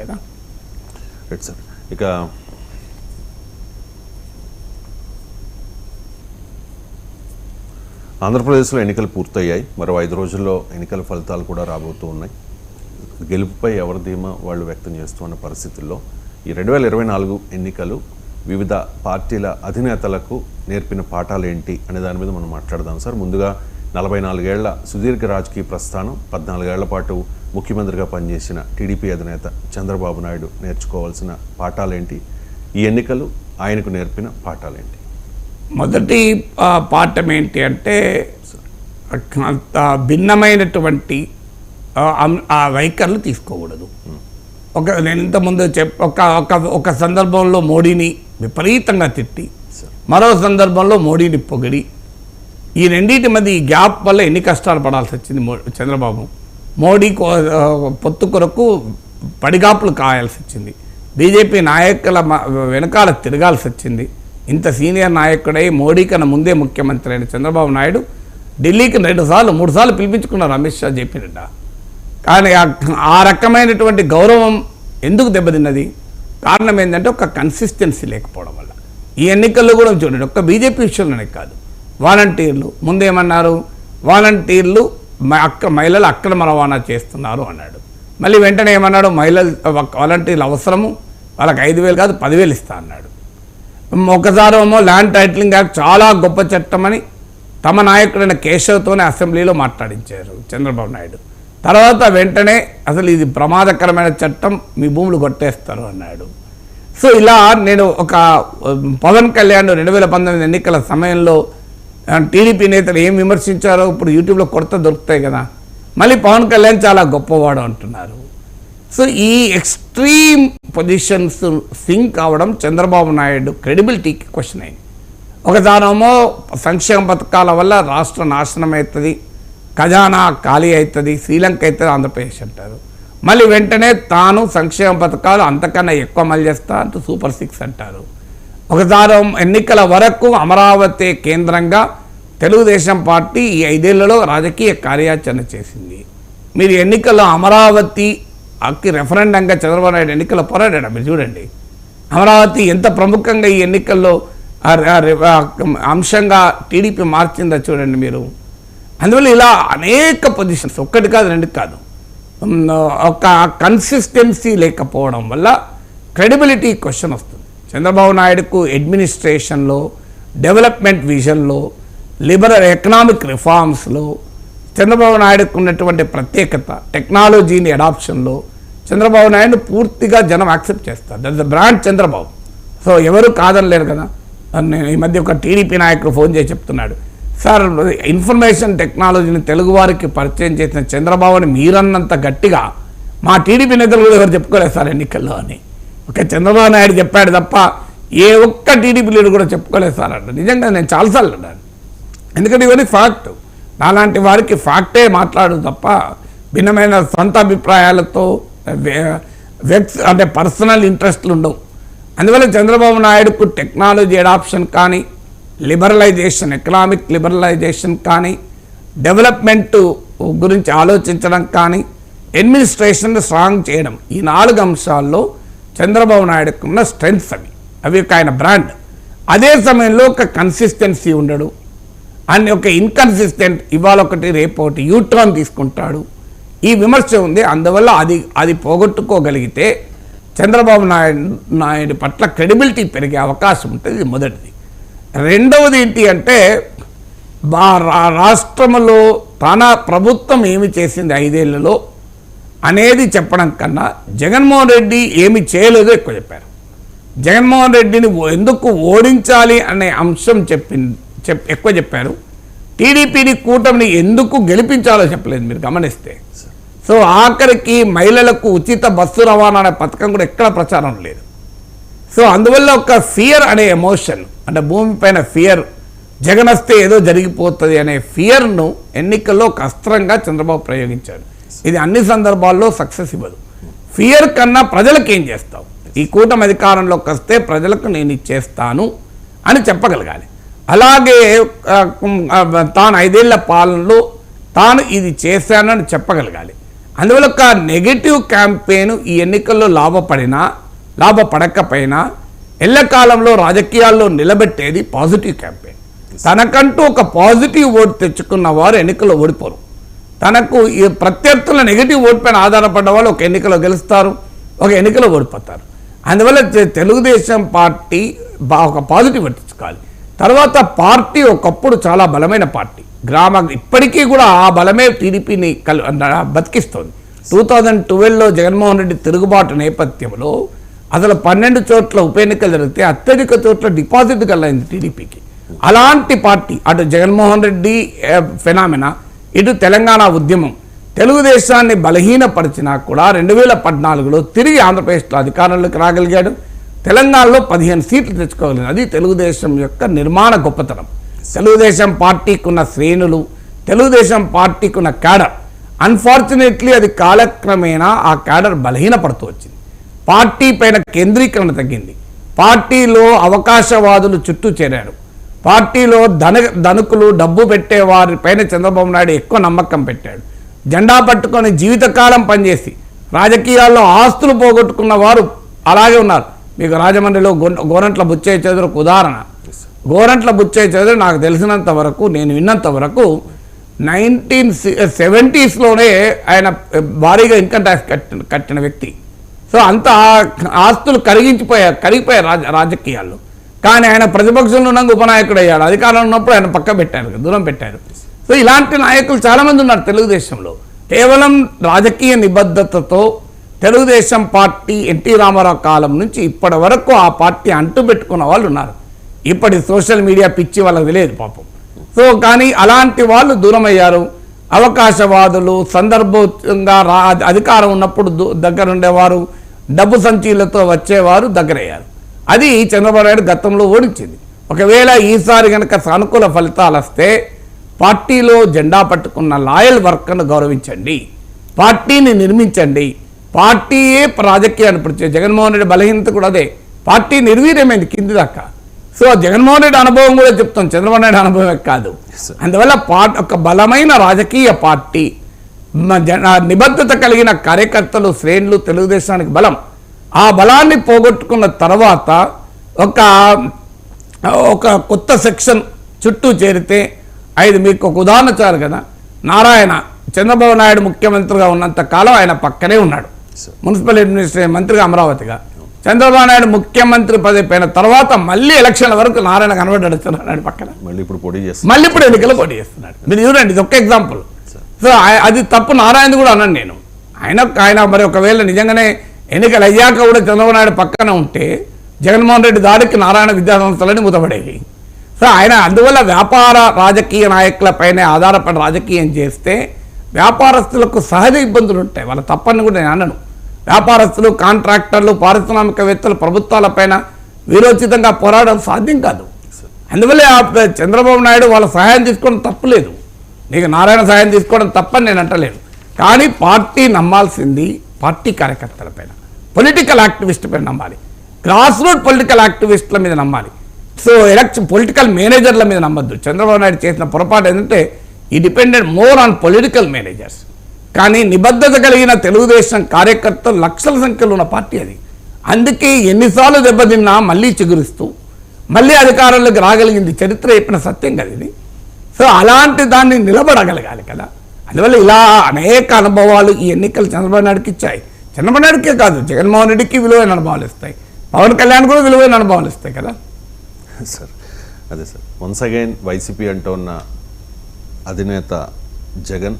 కదా. సార్ ఇక ఆంధ్రప్రదేశ్లో ఎన్నికలు పూర్తయ్యాయి. మరో 5 రోజుల్లో ఎన్నికల ఫలితాలు కూడా రాబోతూ ఉన్నాయి. గెలుపుపై ఎవరి ధీమా వాళ్ళు వ్యక్తం చేస్తున్న పరిస్థితుల్లో ఈ 2024 ఎన్నికలు వివిధ పార్టీల అధినేతలకు నేర్పిన పాఠాలు ఏంటి అనే దాని మీద మనం మాట్లాడదాం సార్. ముందుగా 44 ఏళ్ల సుదీర్ఘ రాజకీయ ప్రస్థానం, 14 ఏళ్ల పాటు ముఖ్యమంత్రిగా పనిచేసిన టీడీపీ అధినేత చంద్రబాబు నాయుడు నేర్చుకోవాల్సిన పాఠాలేంటి? ఈ ఎన్నికలు ఆయనకు నేర్పిన పాఠాలేంటి? మొదటి పాఠం ఏంటి అంటే భిన్నమైనటువంటి వైఖరులు తీసుకోకూడదు. నేను ఇంతకుముందు ఒక సందర్భంలో మోడీని విపరీతంగా తిట్టి, మరో సందర్భంలో మోడీని పొగిడి, ఈ రెండింటి మధ్య ఈ గ్యాప్ వల్ల ఎన్ని కష్టాలు పడాల్సి వచ్చింది చంద్రబాబు. మోడీ పొత్తు కొరకు పడిగాపులు కాయాల్సి వచ్చింది. బీజేపీ నాయకుల వెనకాల తిరగాల్సి వచ్చింది. ఇంత సీనియర్ నాయకుడై మోడీ కన్నా ముందే ముఖ్యమంత్రి అయిన చంద్రబాబు నాయుడు ఢిల్లీకి 2 సార్లు 3 సార్లు పిలిపించుకున్నారు అమిత్ షా, జేపీ నడ్డా. కానీ ఆ రకమైనటువంటి గౌరవం ఎందుకు దెబ్బతిన్నది? కారణం ఏంటంటే ఒక కన్సిస్టెన్సీ లేకపోవడం వల్ల. ఈ ఎన్నికల్లో కూడా చూడండి, ఒక్క బీజేపీ విషయంలోనే కాదు, వాలంటీర్లు ముందేమన్నారు, వాలంటీర్లు మహిళలు అక్రమ రవాణా చేస్తున్నారు అన్నాడు. మళ్ళీ వెంటనే ఏమన్నాడు, వాలంటీర్లు అవసరము, వాళ్ళకి 5,000 కాదు 10,000 ఇస్తా అన్నాడు. ఒకసారి ఏమో ల్యాండ్ టైటిలింగ్ యాక్ట్ చాలా గొప్ప చట్టం అని తమ నాయకుడైన కేశవ్తోనే అసెంబ్లీలో మాట్లాడించారు చంద్రబాబు నాయుడు. తర్వాత వెంటనే అసలు ఇది ప్రమాదకరమైన చట్టం, మీ భూములు కొట్టేస్తారు అన్నాడు. సో ఇలా నేను ఒక పవన్ కళ్యాణ్ 2019 ఎన్నికల సమయంలో టీడీపీ నేతలు ఏం విమర్శించారో ఇప్పుడు యూట్యూబ్లో కొరత దొరుకుతాయి కదా. మళ్ళీ పవన్ కళ్యాణ్ చాలా గొప్పవాడు అంటున్నారు. సో ఈ ఎక్స్ట్రీమ్ పొజిషన్స్ సింక్ అవడం చంద్రబాబు నాయుడు క్రెడిబిలిటీకి క్వశ్చన్ అయింది. ఒకదానేమో సంక్షేమ పథకాల వల్ల రాష్ట్ర నాశనం అవుతుంది, ఖజానా ఖాళీ అవుతుంది, శ్రీలంక అవుతుంది, ఆంధ్రప్రదేశ్ అంటారు. మళ్ళీ వెంటనే తాను సంక్షేమ పథకాలు అంతకన్నా ఎక్కువ అమలు చేస్తా అంటూ సూపర్ 6 అంటారు. ఒకసారి ఎన్నికల వరకు అమరావతి కేంద్రంగా తెలుగుదేశం పార్టీ ఈ 5 ఏళ్లలో రాజకీయ కార్యాచరణ చేసింది. మీరు ఎన్నికల్లో అమరావతి రెఫరెండంగా చంద్రబాబు నాయుడు ఎన్నికల్లో పోరాడాడు. మీరు చూడండి అమరావతి ఎంత ప్రముఖంగా ఈ ఎన్నికల్లో అంశంగా టీడీపీ మార్చిందో చూడండి మీరు. అందువల్ల ఇలా అనేక పొజిషన్స్, ఒక్కటి కాదు 2 కాదు, ఒక కన్సిస్టెన్సీ లేకపోవడం వల్ల క్రెడిబిలిటీ క్వశ్చన్ వస్తుంది. చంద్రబాబు నాయుడుకు అడ్మినిస్ట్రేషన్లో, డెవలప్మెంట్ విజన్లో, లిబరల్ ఎకనామిక్ రిఫార్మ్స్లో చంద్రబాబు నాయుడుకు ఉన్నటువంటి ప్రత్యేకత, టెక్నాలజీని అడాప్షన్లో చంద్రబాబు నాయుడు పూర్తిగా జనం యాక్సెప్ట్ చేస్తారు. That is the brand Chandrababu. So ఎవరు కాదనలేరు కదా. నేను ఈ మధ్య ఒక టీడీపీ నాయకుడు ఫోన్ చేసి చెప్తున్నాడు, సార్ ఇన్ఫర్మేషన్ టెక్నాలజీని తెలుగువారికి పరిచయం చేసిన చంద్రబాబుని మీరన్నంత గట్టిగా మా టీడీపీ నేతలు కూడా ఎవరు చెప్పుకోలేదు సార్ ఎన్నికల్లో అని. ఒక చంద్రబాబు నాయుడు చెప్పాడు తప్ప ఏ ఒక్క టీడీపీ లీడర్ కూడా చెప్పుకోలేదు సార్ అంట. నిజంగా నేను చాలాసార్లు అన్నాను, ఎందుకంటే ఇవన్నీ ఫ్యాక్ట్. నాలాంటి వారికి ఫ్యాక్టే మాట్లాడు తప్ప భిన్నమైన సొంత అభిప్రాయాలతో అంటే పర్సనల్ ఇంట్రెస్ట్లు ఉండవు. అందువల్ల చంద్రబాబు నాయుడుకు టెక్నాలజీ అడాప్షన్ కానీ, లిబరలైజేషన్, ఎకనామిక్ లిబరలైజేషన్ కానీ, డెవలప్మెంట్ గురించి ఆలోచించడం కానీ, అడ్మినిస్ట్రేషన్ స్ట్రాంగ్ చేయడం, ఈ 4 అంశాల్లో చంద్రబాబు నాయుడుకు ఉన్న స్ట్రెంగ్స్ అవి ఒక ఆయన బ్రాండ్. అదే సమయంలో ఒక కన్సిస్టెన్సీ ఉండడు అండ్ ఒక ఇన్కన్సిస్టెంట్, ఇవాళ ఒకటి రేపు ఒకటి యూటర్న్ తీసుకుంటాడు, ఈ విమర్శ ఉంది. అందువల్ల అది పోగొట్టుకోగలిగితే చంద్రబాబు నాయుడు పట్ల క్రెడిబిలిటీ పెరిగే అవకాశం ఉంటుంది. ఇది మొదటిది. రెండవది ఏంటి అంటే రాష్ట్రంలో తన ప్రభుత్వం ఏమి చేసింది 5 ఏళ్లలో అనేది చెప్పడం కన్నా జగన్మోహన్ రెడ్డి ఏమి చేయలేదో ఎక్కువ చెప్పారు. జగన్మోహన్ రెడ్డిని ఎందుకు ఓడించాలి అనే అంశం ఎక్కువ చెప్పారు. టీడీపీని కూటమిని ఎందుకు గెలిపించాలో చెప్పలేదు మీరు గమనిస్తే. సో ఆఖరికి మహిళలకు ఉచిత బస్సు రవాణా అనే పథకం కూడా ఎక్కడ ప్రచారం లేదు. సో అందువల్ల ఒక ఫియర్ అనే ఎమోషన్, అంటే భూమిపైన ఫియర్, జగన్ వస్తే ఏదో జరిగిపోతుంది అనే ఫియర్ను ఎన్నికల్లో ఒక అస్త్రంగా చంద్రబాబు ప్రయోగించాడు. ఇది అన్ని సందర్భాల్లో సక్సెస్ ఇవ్వదు. ఫియర్ కన్నా ప్రజలకు ఏం చేస్తావు, ఈ కూటమి అధికారంలోకి వస్తే ప్రజలకు నేను ఇచ్చేస్తాను అని చెప్పగలగాలి. అలాగే తాను 5 ఏళ్ల పాలనలో తాను ఇది చేశానని చెప్పగలగాలి. అందువల్ల ఒక నెగటివ్ క్యాంపెయిన్ ఈ ఎన్నికల్లో లాభపడకపోయినా ఎల్లకాలంలో రాజకీయాల్లో నిలబెట్టేది పాజిటివ్ క్యాంపెయిన్. తనకంటూ ఒక పాజిటివ్ ఓటు తెచ్చుకున్న వారు ఎన్నికల్లో ఓడిపోరు. తనకు ఈ ప్రత్యర్థుల నెగిటివ్ ఓటు పైన ఆధారపడ్డ వాళ్ళు ఒక ఎన్నికలో గెలుస్తారు, ఒక ఎన్నికలో ఓడిపోతారు. అందువల్ల తెలుగుదేశం పార్టీ ఒక పాజిటివ్ తెచ్చుకోవాలి. తర్వాత పార్టీ ఒకప్పుడు చాలా బలమైన పార్టీ, ఇప్పటికీ కూడా ఆ బలమే టీడీపీని బతికిస్తోంది. 2012లో జగన్మోహన్ రెడ్డి తిరుగుబాటు నేపథ్యంలో అసలు 12 చోట్ల ఉప ఎన్నికలు జరిగితే అత్యధిక చోట్ల డిపాజిట్ గలైంది టీడీపీకి. అలాంటి పార్టీ అటు జగన్మోహన్ రెడ్డి ఫెనామినా, ఇటు తెలంగాణ ఉద్యమం తెలుగుదేశాన్ని బలహీనపరిచినా కూడా 2014లో తిరిగి ఆంధ్రప్రదేశ్లో అధికారంలోకి రాగలిగాడు. తెలంగాణలో 15 సీట్లు తెచ్చుకోగలిగాడు. అది తెలుగుదేశం యొక్క నిర్మాణ గొప్పతనం. తెలుగుదేశం పార్టీకి ఉన్న శ్రేణులు, తెలుగుదేశం పార్టీకి ఉన్న క్యాడర్. అన్ఫార్చునేట్లీ అది కాలక్రమేణా ఆ క్యాడర్ బలహీనపడుతూ వచ్చింది. పార్టీ పైన కేంద్రీకరణ తగ్గింది. పార్టీలో అవకాశవాదులు చుట్టూ చేరారు. పార్టీలో ధనుకులు, డబ్బు పెట్టే వారిపైన చంద్రబాబు నాయుడు ఎక్కువ నమ్మకం పెట్టాడు. జెండా పట్టుకొని జీవితకాలం పనిచేసి రాజకీయాల్లో ఆస్తులు పోగొట్టుకున్న వారు అలాగే ఉన్నారు. మీకు రాజమండ్రిలో గోరంట్ల బుచ్చయ్య చౌదరి ఒక ఉదాహరణ. గోరంట్ల బుచ్చయ్య చౌదరి నాకు తెలిసినంత వరకు, నేను విన్నంత వరకు 1970sలోనే ఆయన భారీగా ఇన్కమ్ ట్యాక్స్ కట్టిన వ్యక్తి. సో అంత ఆస్తులు కరిగిపోయారు రాజకీయాల్లో. కానీ ఆయన ప్రతిపక్షంలో ఉన్నందుకు ఉపనాయకుడు అయ్యాడు. అధికారంలో ఉన్నప్పుడు ఆయన పక్క పెట్టారు, దూరం పెట్టారు. సో ఇలాంటి నాయకులు చాలామంది ఉన్నారు తెలుగుదేశంలో. కేవలం రాజకీయ నిబద్ధతతో తెలుగుదేశం పార్టీ ఎన్టీ రామారావు కాలం నుంచి ఇప్పటి వరకు ఆ పార్టీ అంటుపెట్టుకున్న వాళ్ళు ఉన్నారు. ఇప్పటి సోషల్ మీడియా పిచ్చి వాళ్ళకి తెలియదు పాపం. సో కానీ అలాంటి వాళ్ళు దూరం అయ్యారు. అవకాశవాదులు, సందర్భంగా అధికారం ఉన్నప్పుడు దగ్గర ఉండేవారు, డబ్బు సంచీలతో వచ్చేవారు దగ్గరయ్యారు. అది చంద్రబాబు నాయుడు గతంలో ఓడించింది. ఒకవేళ ఈసారి కనుక సానుకూల ఫలితాలు వస్తే పార్టీలో జెండా పట్టుకున్న లాయల్ వర్కర్ను గౌరవించండి, పార్టీని నిర్మించండి. పార్టీయే రాజకీయాన్ని ఇప్పుడు జగన్మోహన్ రెడ్డి బలహీనత కూడా అదే. పార్టీ నిర్వీర్యమైంది కింది దాకా. సో జగన్మోహన్ రెడ్డి అనుభవం కూడా చెప్తాం, చంద్రబాబు నాయుడు అనుభవమే కాదు. అందువల్ల ఒక బలమైన రాజకీయ పార్టీ, నిబద్ధత కలిగిన కార్యకర్తలు, శ్రేణులు తెలుగుదేశానికి బలం. ఆ బలాన్ని పోగొట్టుకున్న తర్వాత ఒక కొత్త సెక్షన్ చుట్టూ చేరితే మీకు ఒక ఉదాహరణ చాలు కదా. నారాయణ చంద్రబాబు నాయుడు ముఖ్యమంత్రిగా ఉన్నంత కాలం ఆయన పక్కనే ఉన్నాడు, మున్సిపల్ అడ్మినిస్ట్రేషన్ మంత్రిగా అమరావతిగా. చంద్రబాబు నాయుడు ముఖ్యమంత్రి పదవి పోయిన తర్వాత మళ్ళీ ఎలక్షన్ల వరకు నారాయణ కనబడ్డాడు చంద్రబాబు నాయుడు పక్కన. మళ్ళీ ఇప్పుడు ఎన్నికలు పోటీ చేస్తున్నాడు. మీరు చూడండి, ఇది ఒక్క ఎగ్జాంపుల్. సో అది తప్పు నారాయణ కూడా అన్నాను నేను. ఆయన మరి ఒకవేళ నిజంగానే ఎన్నికలు అయ్యాక కూడా చంద్రబాబు నాయుడు పక్కన ఉంటే జగన్మోహన్ రెడ్డి దాడికి నారాయణ విద్యాసంస్థలని మూతపడేవి. సో ఆయన అందువల్ల వ్యాపార రాజకీయ నాయకులపైనే ఆధారపడి రాజకీయం చేస్తే వ్యాపారస్తులకు సహజ ఇబ్బందులు ఉంటాయి. వాళ్ళ తప్పని కూడా నేను అనను. వ్యాపారస్తులు, కాంట్రాక్టర్లు, పారిశ్రామికవేత్తలు ప్రభుత్వాలపైన వీరోచితంగా పోరాడడం సాధ్యం కాదు. అందువల్ల చంద్రబాబు నాయుడు వాళ్ళ సహాయం తీసుకోవడం తప్పులేదు. నీకు నారాయణ సహాయం తీసుకోవడం తప్పని నేను అంటలేను. కానీ పార్టీ నమ్మాల్సింది పార్టీ కార్యకర్తల పైన, పొలిటికల్ యాక్టివిస్ట్ పైన నమ్మాలి, గ్రాస్ రూట్ పొలిటికల్ యాక్టివిస్టుల మీద నమ్మాలి. సో పొలిటికల్ మేనేజర్ల మీద నమ్మద్దు. చంద్రబాబు నాయుడు చేసిన పొరపాటు ఏంటంటే ఈ depended more on political managers. కానీ నిబద్ధత కలిగిన తెలుగుదేశం కార్యకర్తలు లక్షల సంఖ్యలో ఉన్న పార్టీ అది. అందుకే ఎన్నిసార్లు దెబ్బతిన్నా మళ్ళీ చిగురిస్తూ మళ్ళీ అధికారంలోకి రాగలిగింది. చరిత్ర చెప్పిన సత్యం కదా ఇది. సో అలాంటి దాన్ని నిలబడగలగాలి కదా. అందువల్ల ఇలా అనేక అనుభవాలు ఈ ఎన్నికలు చంద్రబాబు నాయుడుకి ఇచ్చాయి. చంద్రబాబు నాయుడుకే కాదు, జగన్మోహన్ రెడ్డికి విలువైన అనుభవాలు ఇస్తాయి, పవన్ కళ్యాణ్ కూడా విలువైన అనుభవాలు ఇస్తాయి కదా. సార్ అదే సార్, వన్స్ అగైన్ వైసీపీ అంటూ ఉన్న అధినేత జగన్